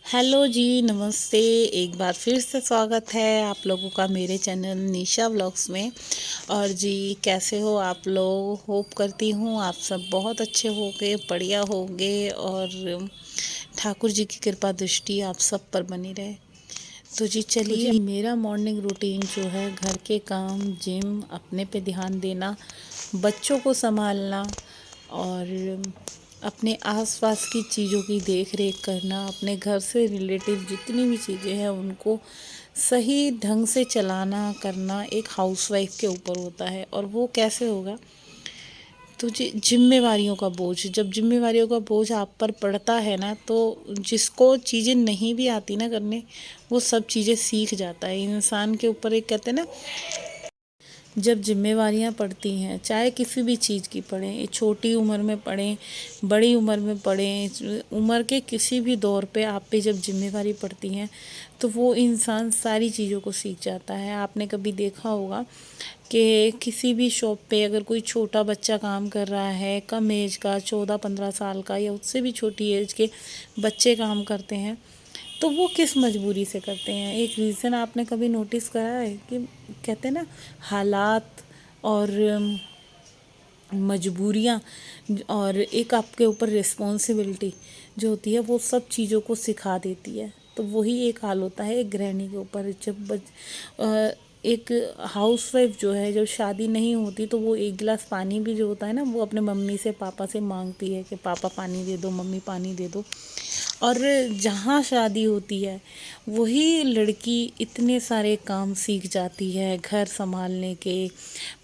Hello जी, नमस्ते। एक बार फिर से स्वागत है आप लोगों का मेरे चैनल निशा व्लॉग्स में। और जी, कैसे हो आप लोग? होप करती हूँ आप सब बहुत अच्छे होंगे, बढ़िया होंगे और ठाकुर जी की कृपा दृष्टि आप सब पर बनी रहे। तो जी चलिए, मेरा मॉर्निंग रूटीन जो है, घर के काम, जिम, अपने पे ध्यान देना, बच्चों को संभालना और अपने आसपास की चीज़ों की देख रेख करना, अपने घर से रिलेटिव जितनी भी चीज़ें हैं उनको सही ढंग से चलाना करना एक हाउसवाइफ के ऊपर होता है। और वो कैसे होगा? तो जी, जिम्मेवारियों का बोझ, जब जिम्मेवारियों का बोझ आप पर पड़ता है ना, तो जिसको चीज़ें नहीं भी आती ना करने, वो सब चीज़ें सीख जाता है इंसान के ऊपर। एक कहते हैं ना, जब जिम्मेवारियां पड़ती हैं, चाहे किसी भी चीज़ की पड़ें, छोटी उम्र में पड़ें, बड़ी उम्र में पड़ें, उम्र के किसी भी दौर पे आप पे जब जिम्मेवारी पड़ती हैं, तो वो इंसान सारी चीज़ों को सीख जाता है। आपने कभी देखा होगा कि किसी भी शॉप पे अगर कोई छोटा बच्चा काम कर रहा है, कम एज का, 14-15 साल का या उससे भी छोटी एज के बच्चे काम करते हैं, तो वो किस मजबूरी से करते हैं? एक रीज़न आपने कभी नोटिस करा है कि कहते हैं ना, हालात और मजबूरियाँ और एक आपके ऊपर रिस्पॉन्सिबिलिटी जो होती है, वो सब चीज़ों को सिखा देती है। तो वही एक हाल होता है एक गृहिणी के ऊपर। जब एक हाउसवाइफ जो है, जब शादी नहीं होती, तो वो एक गिलास पानी भी जो होता है ना, वो अपने मम्मी से, पापा से मांगती है कि पापा पानी दे दो, मम्मी पानी दे दो। और जहाँ शादी होती है, वही लड़की इतने सारे काम सीख जाती है, घर संभालने के,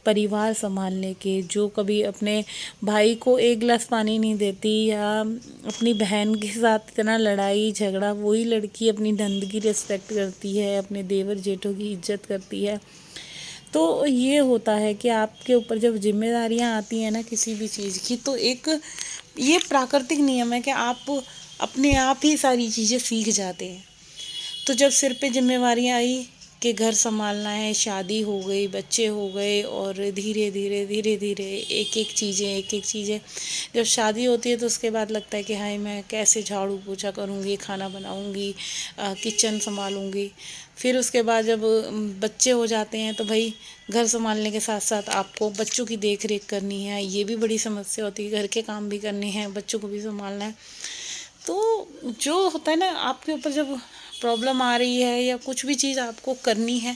परिवार संभालने के। जो कभी अपने भाई को एक गिलास पानी नहीं देती या अपनी बहन के साथ इतना लड़ाई झगड़ा, वही लड़की अपनी नंद की रिस्पेक्ट करती है, अपने देवर जेठों की इज्जत करती है। तो ये होता है कि आपके ऊपर जब जिम्मेदारियां आती हैं ना किसी भी चीज़ की, तो एक ये प्राकृतिक नियम है कि आप अपने आप ही सारी चीज़ें सीख जाते हैं। तो जब सिर पे जिम्मेवारियां आई कि घर संभालना है, शादी हो गई, बच्चे हो गए और धीरे धीरे एक एक चीज़ें जब शादी होती है, तो उसके बाद लगता है कि हाय, मैं कैसे झाड़ू पोछा करूँगी, खाना बनाऊँगी, किचन संभालूँगी। फिर उसके बाद जब बच्चे हो जाते हैं, तो भाई घर संभालने के साथ साथ आपको बच्चों की देख रेख करनी है, ये भी बड़ी समस्या होती है। घर के काम भी करने हैं, बच्चों को भी संभालना है। तो जो होता है ना, आपके ऊपर जब प्रॉब्लम आ रही है या कुछ भी चीज़ आपको करनी है,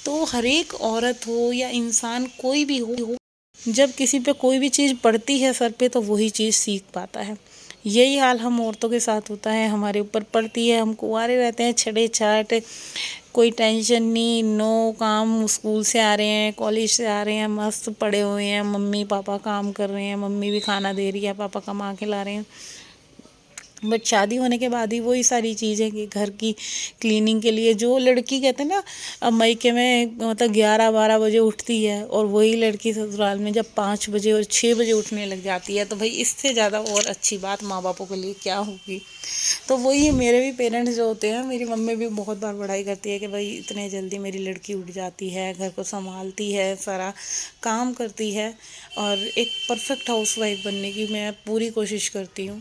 तो हर एक औरत हो या इंसान कोई भी हो, जब किसी पे कोई भी चीज़ पड़ती है सर पे, तो वही चीज़ सीख पाता है। यही हाल हम औरतों के साथ होता है, हमारे ऊपर पड़ती है, हम कुंवारे रहते हैं, छड़े छाट, कोई टेंशन नहीं, नो काम, स्कूल से आ रहे हैं, कॉलेज से आ रहे हैं, मस्त पड़े हुए हैं, मम्मी पापा काम कर रहे हैं, मम्मी भी खाना दे रही है, पापा कमा के ला रहे हैं। बट शादी होने के बाद ही वही सारी चीज़ें कि घर की क्लीनिंग के लिए जो लड़की कहते हैं ना, अब मायके में मतलब 11-12 बजे उठती है, और वही लड़की ससुराल में जब 5 बजे और 6 बजे उठने लग जाती है, तो भाई इससे ज़्यादा और अच्छी बात माँ बापों के लिए क्या होगी। तो वही मेरे भी पेरेंट्स जो होते हैं, मेरी मम्मी भी बहुत बार बड़ाई करती है कि भाई इतने जल्दी मेरी लड़की उठ जाती है, घर को संभालती है, सारा काम करती है। और एक परफेक्ट हाउसवाइफ बनने की मैं पूरी कोशिश करती हूँ,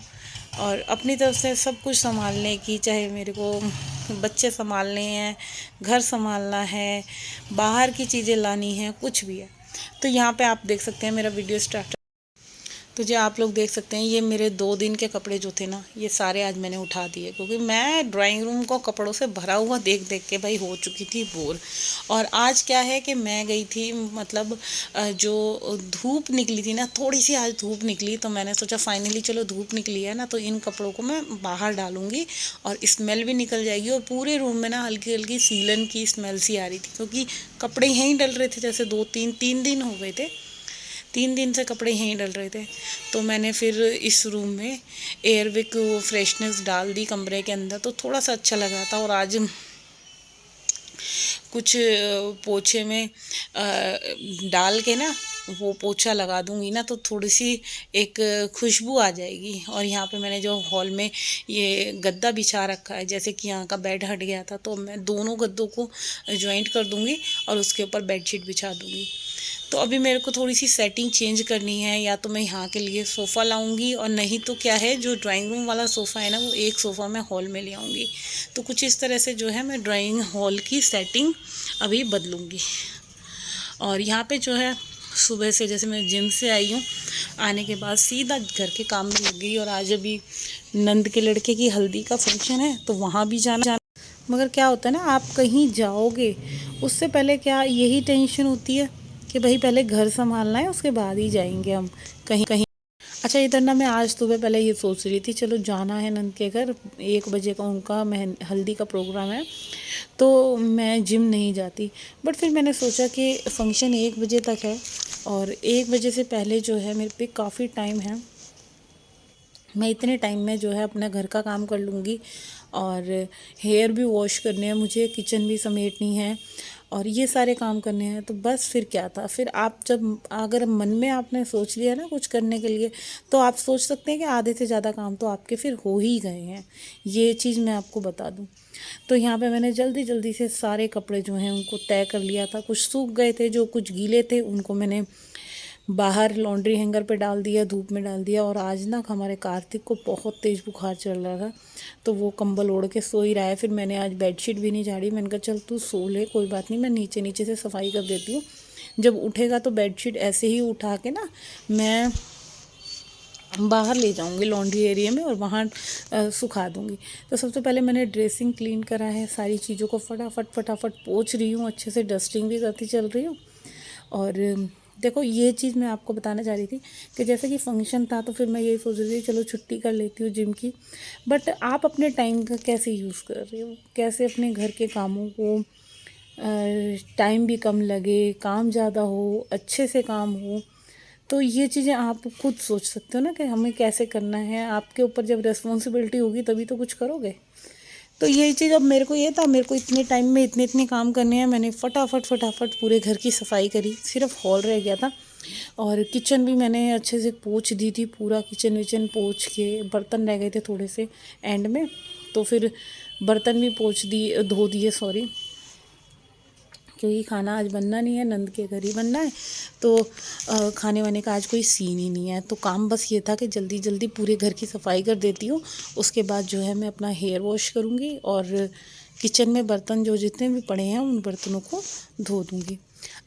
और अपनी तरफ से सब कुछ संभालने की, चाहे मेरे को बच्चे संभालने हैं, घर संभालना है, बाहर की चीज़ें लानी है, कुछ भी है। तो यहाँ पे आप देख सकते हैं मेरा वीडियो स्टार्ट। तो जी, आप लोग देख सकते हैं, ये मेरे 2 दिन के कपड़े जो थे ना, ये सारे आज मैंने उठा दिए, क्योंकि मैं ड्राइंग रूम को कपड़ों से भरा हुआ देख देख के भाई हो चुकी थी बोर। और आज क्या है कि मैं गई थी, मतलब जो धूप निकली थी ना, थोड़ी सी आज धूप निकली, तो मैंने सोचा फाइनली चलो धूप निकली है ना, तो इन कपड़ों को मैं बाहर डालूंगी और स्मेल भी निकल जाएगी। और पूरे रूम में ना हल्की हल्की सीलन की स्मेल सी आ रही थी, क्योंकि कपड़े यहीं डल रहे थे, जैसे 2-3 दिन हो गए थे, 3 दिन से कपड़े यहीं डल रहे थे। तो मैंने फिर इस रूम में एयरविक फ्रेशनेस डाल दी कमरे के अंदर, तो थोड़ा सा अच्छा लगा था। और आज कुछ पोछे में डाल के ना, वो पोछा लगा दूंगी ना, तो थोड़ी सी एक खुशबू आ जाएगी। और यहाँ पे मैंने जो हॉल में ये गद्दा बिछा रखा है, जैसे कि यहाँ का बेड हट गया था, तो मैं दोनों गद्दों को जॉइंट कर दूंगी और उसके ऊपर बेडशीट बिछा दूंगी। तो अभी मेरे को थोड़ी सी सेटिंग चेंज करनी है, या तो मैं यहाँ के लिए सोफ़ा लाऊंगी, और नहीं तो क्या है, जो ड्राइंग रूम वाला सोफ़ा है ना, वो एक सोफ़ा मैं हॉल में ले आऊँगी। तो कुछ इस तरह से जो है मैं ड्राइंग हॉल की सेटिंग अभी बदलूँगी। और यहाँ पे जो है सुबह से, जैसे मैं जिम से आई हूँ, आने के बाद सीधा घर के काम में लग गई। और आज अभी नंद के लड़के की हल्दी का फंक्शन है, तो वहाँ भी जाना। मगर क्या होता है ना, आप कहीं जाओगे उससे पहले क्या यही टेंशन होती है कि भाई पहले घर संभालना है, उसके बाद ही जाएंगे हम कहीं कहीं। अच्छा, इधर ना मैं आज सुबह पहले ये सोच रही थी, चलो जाना है नंद के घर, 1 बजे का उनका हल्दी का प्रोग्राम है, तो मैं जिम नहीं जाती। बट फिर मैंने सोचा कि फंक्शन 1 बजे तक है, और 1 बजे से पहले जो है मेरे पे काफ़ी टाइम है। मैं इतने टाइम में जो है अपना घर का काम कर लूँगी, और हेयर भी वॉश करने हैं मुझे, किचन भी समेटनी है, और ये सारे काम करने हैं। तो बस फिर क्या था, फिर आप जब अगर मन में आपने सोच लिया ना कुछ करने के लिए, तो आप सोच सकते हैं कि आधे से ज़्यादा काम तो आपके फिर हो ही गए हैं। ये चीज़ मैं आपको बता दूँ। तो यहाँ पे मैंने जल्दी जल्दी से सारे कपड़े जो हैं उनको तय कर लिया था। कुछ सूख गए थे, जो कुछ गीले थे उनको मैंने बाहर लॉन्ड्री हैंगर पे डाल दिया, धूप में डाल दिया। और आज ना हमारे कार्तिक को बहुत तेज़ बुखार चल रहा था, तो वो कंबल ओढ़ के सो ही रहा है। फिर मैंने आज बेडशीट भी नहीं झाड़ी, मैंने कहा चल तू सो ले, कोई बात नहीं, मैं नीचे नीचे से सफाई कर देती हूँ। जब उठेगा तो बेडशीट ऐसे ही उठा के ना मैं बाहर ले जाऊंगी लॉन्ड्री एरिया में, और वहाँ सुखा दूंगी। तो सबसे पहले मैंने ड्रेसिंग क्लीन करा है, सारी चीज़ों को फटाफट फटाफट पोंछ रही हूँ, अच्छे से डस्टिंग भी करती चल रही हूँ। और देखो, ये चीज़ मैं आपको बताना चाह रही थी कि जैसे कि फ़ंक्शन था, तो फिर मैं यही सोच रही थी चलो छुट्टी कर लेती हूँ जिम की। बट आप अपने टाइम का कैसे यूज़ कर रहे हो, कैसे अपने घर के कामों को टाइम भी कम लगे, काम ज़्यादा हो, अच्छे से काम हो। तो ये चीज़ें आप खुद सोच सकते हो ना कि हमें कैसे करना है। आपके ऊपर जब रिस्पॉन्सिबिलिटी होगी तभी तो कुछ करोगे। तो यही चीज़ अब मेरे को ये था, मेरे को इतने टाइम में इतने इतने काम करने हैं। मैंने फटाफट फटाफट पूरे घर की सफाई करी, सिर्फ हॉल रह गया था। और किचन भी मैंने अच्छे से पोंछ दी थी, पूरा किचन विचन पोंछ के। बर्तन रह गए थे थोड़े से एंड में, तो फिर बर्तन भी पोंछ दिए, धो दिए, सॉरी, क्योंकि खाना आज बनना नहीं है, नंद के घर ही बनना है। तो खाने वाने का आज कोई सीन ही नहीं है। तो काम बस ये था कि जल्दी जल्दी पूरे घर की सफाई कर देती हूँ, उसके बाद जो है मैं अपना हेयर वॉश करूँगी, और किचन में बर्तन जो जितने भी पड़े हैं उन बर्तनों को धो दूँगी।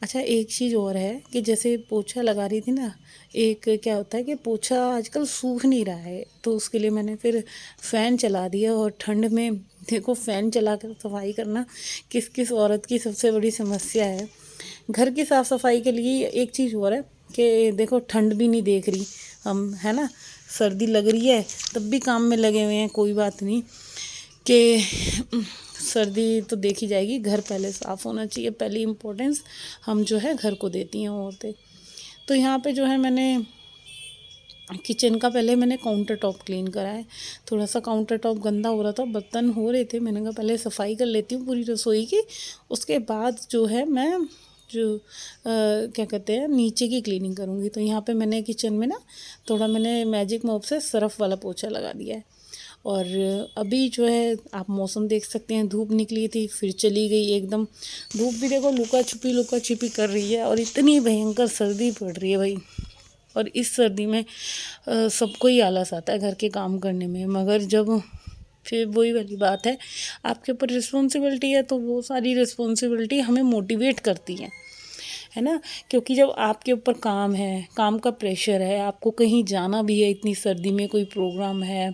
अच्छा, एक चीज़ और है कि जैसे पोछा लगा रही थी ना, एक क्या होता है कि पोछा आजकल सूख नहीं रहा है, तो उसके लिए मैंने फिर फ़ैन चला दिया। और ठंड में देखो, फ़ैन चला कर सफाई करना किस किस औरत की सबसे बड़ी समस्या है। घर की साफ़ सफाई के लिए एक चीज़ और है कि देखो, ठंड भी नहीं देख रही हम, है ना, सर्दी लग रही है तब भी काम में लगे हुए हैं। कोई बात नहीं कि सर्दी तो देखी जाएगी, घर पहले साफ़ होना चाहिए, पहली इम्पोर्टेंस हम जो है घर को देती हैं औरतें। तो यहाँ पे जो है मैंने किचन का पहले मैंने काउंटर टॉप क्लीन करा है। थोड़ा सा काउंटर टॉप गंदा हो रहा था, बर्तन हो रहे थे, मैंने कहा पहले सफाई कर लेती हूँ पूरी रसोई की, उसके बाद जो है मैं जो क्या कहते हैं नीचे की क्लीनिंग करूँगी। तो यहाँ पे मैंने किचन में ना थोड़ा मैंने मैजिक मॉप से सरफ़ वाला पोछा लगा दिया है। और अभी जो है आप मौसम देख सकते हैं, धूप निकली थी फिर चली गई एकदम। धूप भी देखो लुका छिपी कर रही है, और इतनी भयंकर सर्दी पड़ रही है भाई। और इस सर्दी में सबको ही आलस आता है घर के काम करने में। मगर जब फिर वही वाली बात है, आपके ऊपर रिस्पॉन्सिबिलिटी है, तो वो सारी रिस्पॉन्सिबिलिटी हमें मोटिवेट करती है ना। क्योंकि जब आपके ऊपर काम है, काम का प्रेशर है, आपको कहीं जाना भी है, इतनी सर्दी में कोई प्रोग्राम है,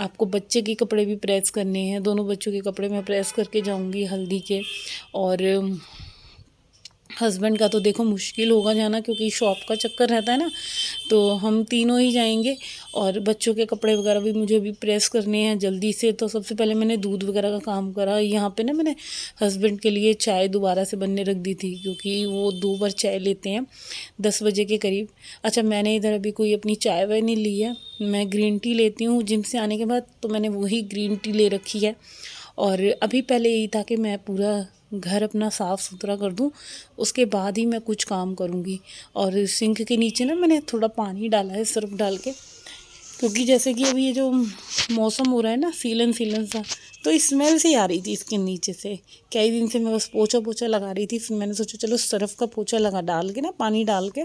आपको बच्चे के कपड़े भी प्रेस करने हैं, दोनों बच्चों के कपड़े मैं प्रेस करके जाऊंगी हल्दी के। और हस्बैंड का तो देखो मुश्किल होगा जाना, क्योंकि शॉप का चक्कर रहता है ना, तो हम तीनों ही जाएंगे। और बच्चों के कपड़े वगैरह भी मुझे भी प्रेस करने हैं जल्दी से। तो सबसे पहले मैंने दूध वगैरह का काम करा। यहाँ पे ना मैंने हस्बैंड के लिए चाय दोबारा से बनने रख दी थी, क्योंकि वो 2 बार चाय लेते हैं 10 बजे के करीब। अच्छा, मैंने इधर अभी कोई अपनी चाय वाय नहीं ली है, मैं ग्रीन टी लेती हूँ जिम से आने के बाद, तो मैंने वही ग्रीन टी ले रखी है। और अभी पहले यही था कि मैं पूरा घर अपना साफ़ सुथरा कर दूं, उसके बाद ही मैं कुछ काम करूंगी। और सिंक के नीचे ना मैंने थोड़ा पानी डाला है सर्फ डाल के, क्योंकि जैसे कि अभी ये जो मौसम हो रहा है ना सीलन सीलन सा, तो स्मेल सी आ रही थी इसके नीचे से। कई दिन से मैं बस पोछा पोछा लगा रही थी, फिर मैंने सोचा चलो सर्फ़ का पोछा लगा डाल के ना, पानी डाल के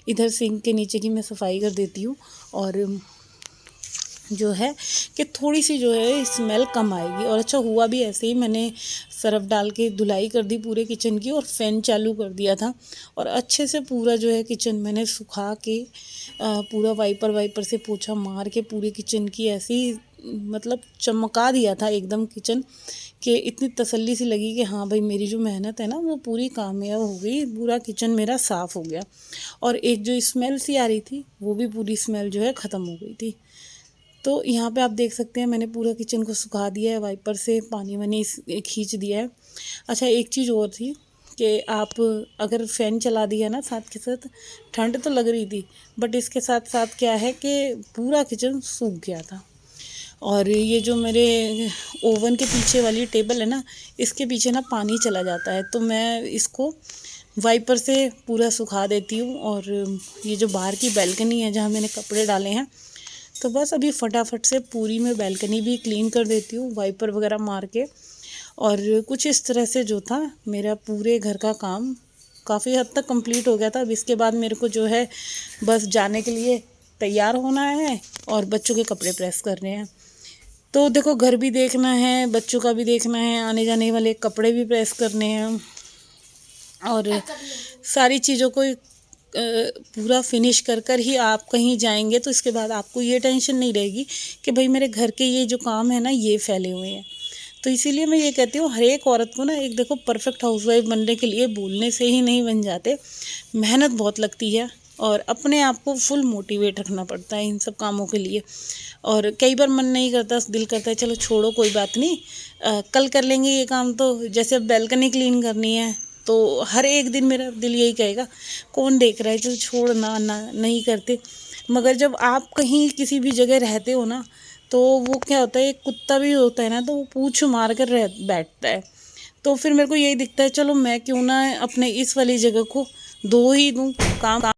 इधर सिंक के नीचे की मैं सफाई कर देती हूँ, और जो है कि थोड़ी सी जो है स्मेल कम आएगी। और अच्छा हुआ भी ऐसे ही, मैंने सर्फ़ डाल के धुलाई कर दी पूरे किचन की और फ़ैन चालू कर दिया था, और अच्छे से पूरा जो है किचन मैंने सुखा के पूरा वाइपर वाइपर से पोछा मार के पूरे किचन की ऐसी मतलब चमका दिया था एकदम किचन, कि इतनी तसल्ली सी लगी कि हाँ भाई मेरी जो मेहनत है ना वो पूरी कामयाब हो गई, पूरा किचन मेरा साफ़ हो गया। और एक जो स्मेल सी आ रही थी वो भी पूरी स्मेल जो है ख़त्म हो गई थी। तो यहाँ पे आप देख सकते हैं मैंने पूरा किचन को सुखा दिया है, वाइपर से पानी वानी खींच दिया है। अच्छा एक चीज़ और थी कि आप अगर फ़ैन चला दिया ना साथ के साथ, ठंड तो लग रही थी बट इसके साथ साथ क्या है कि पूरा किचन सूख गया था। और ये जो मेरे ओवन के पीछे वाली टेबल है ना, इसके पीछे ना पानी चला जाता है, तो मैं इसको वाइपर से पूरा सुखा देती हूँ। और ये जो बाहर की बैल्कनी है जहाँ मैंने कपड़े डाले हैं, तो बस अभी फटाफट से पूरी मैं बैल्कनी भी क्लीन कर देती हूँ वाइपर वगैरह मार के। और कुछ इस तरह से जो था मेरा पूरे घर का काम काफ़ी हद तक कंप्लीट हो गया था। अब इसके बाद मेरे को जो है बस जाने के लिए तैयार होना है और बच्चों के कपड़े प्रेस करने हैं। तो देखो घर भी देखना है, बच्चों का भी देखना है, आने जाने वाले कपड़े भी प्रेस करने हैं, और सारी चीज़ों को पूरा फिनिश कर कर ही आप कहीं जाएंगे, तो इसके बाद आपको ये टेंशन नहीं रहेगी कि भाई मेरे घर के ये जो काम है ना ये फैले हुए हैं। तो इसीलिए मैं ये कहती हूँ हर एक औरत को ना, एक देखो परफेक्ट हाउसवाइफ बनने के लिए बोलने से ही नहीं बन जाते, मेहनत बहुत लगती है और अपने आप को फुल मोटिवेट रखना पड़ता है इन सब कामों के लिए। और कई बार मन नहीं करता, दिल करता है चलो छोड़ो कोई बात नहीं, कल कर लेंगे ये काम। तो जैसे अब बैल्कनी क्लीन करनी है तो हर एक दिन मेरा दिल यही कहेगा कौन देख रहा है, चलो छोड़ ना नहीं करते। मगर जब आप कहीं किसी भी जगह रहते हो ना, तो वो क्या होता है, एक कुत्ता भी होता है ना तो वो पूंछ मार कर बैठता है। तो फिर मेरे को यही दिखता है चलो मैं क्यों ना अपने इस वाली जगह को धो ही दूँ, काम